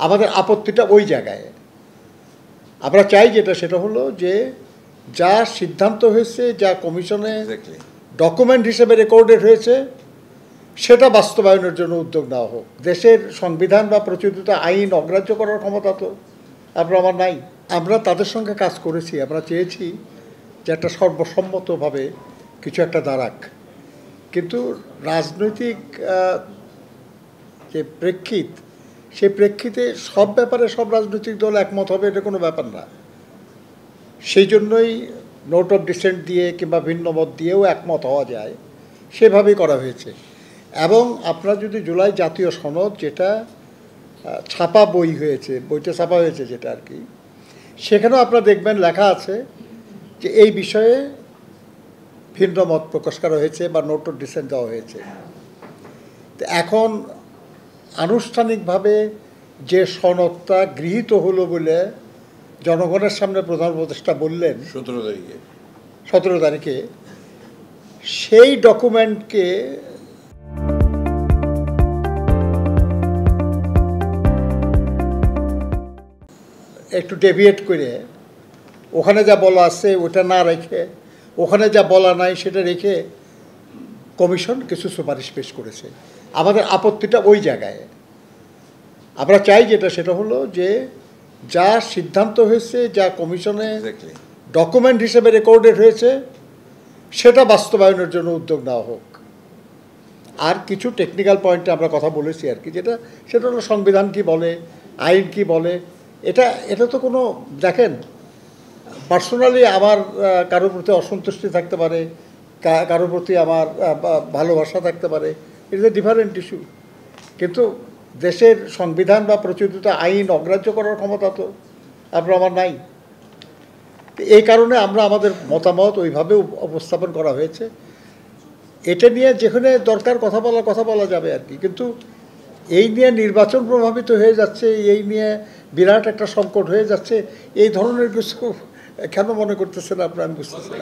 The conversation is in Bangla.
আমাদের আপত্তিটা ওই জায়গায়। আমরা চাই সেটা হলো যে যা সিদ্ধান্ত হয়েছে, যা কমিশনে ডকুমেন্ট হিসেবে রেকর্ডেড হয়েছে, সেটা বাস্তবায়নের জন্য উদ্যোগ নেওয়া হোক। দেশের সংবিধান বা প্রচলিত আইন অগ্রাহ্য করার ক্ষমতা তো আমার নাই। আমরা তাদের সঙ্গে কাজ করেছি, আমরা চেয়েছি যে একটা সর্বসম্মতভাবে কিছু একটা দাঁড়াক, কিন্তু রাজনৈতিক যে প্রেক্ষিত, সেই প্রেক্ষিতে সব ব্যাপারে সব রাজনৈতিক দল একমত হবে এটা কোনো ব্যাপার না। সেই জন্যই নোট অফ ডিসেন্ট দিয়ে কিংবা ভিন্ন মত দিয়েও একমত হওয়া যায়, সেভাবেই করা হয়েছে। এবং আপনার যদি জুলাই জাতীয় সনদ, যেটা ছাপা বই হয়েছে, বইটা ছাপা হয়েছে যেটা আর কি, সেখানেও আপনারা দেখবেন লেখা আছে যে এই বিষয়ে ভিন্ন মত প্রকাশ করা হয়েছে বা নোট অফ ডিসেন্ট দেওয়া হয়েছে। তো এখন আনুষ্ঠানিকভাবে যে সনদটা গৃহীত হলো বলে জনগণের সামনে প্রধান উপদেষ্টা বললেন 17 তারিখে, সেই ডকুমেন্টকে একটু ডেভিয়েট করে ওখানে যা বলা আছে ওটা না রেখে, ওখানে যা বলা নাই সেটা রেখে কমিশন কিছু সুপারিশ পেশ করেছে। আমাদের আপত্তিটা ওই জায়গায়। আমরা চাই সেটা হলো যে যা সিদ্ধান্ত হয়েছে, যা কমিশনে ডকুমেন্ট হিসেবে রেকর্ডেড হয়েছে, সেটা বাস্তবায়নের জন্য উদ্যোগ নেওয়া হোক। আর কিছু টেকনিক্যাল পয়েন্টে আমরা কথা বলেছি আর কি, সেটা হলো সংবিধান কি বলে, আইন কি বলে। এটা তো কোনো, দেখেন, পার্সোনালি আমার কারোর প্রতি অসন্তুষ্টি থাকতে পারে, কারোর প্রতি আমার ভালোবাসা থাকতে পারে, ইটস এ ডিফারেন্ট ইস্যু, কিন্তু দেশের সংবিধান বা প্রচলিত আইন অগ্রাহ্য করার ক্ষমতা তো আমার নাই। এই কারণে আমরা আমাদের মতামত ওইভাবে উপস্থাপন করা হয়েছে। এটা নিয়ে যেখানে দরকার কথা বলা যাবে আর কি, কিন্তু এই নিয়ে নির্বাচন প্রভাবিত হয়ে যাচ্ছে, এই নিয়ে বিরাট একটা সংকট হয়ে যাচ্ছে, এই ধরনের কিছু কেন মনে করতেছেন আপনারা, আমি বুঝতেছি না।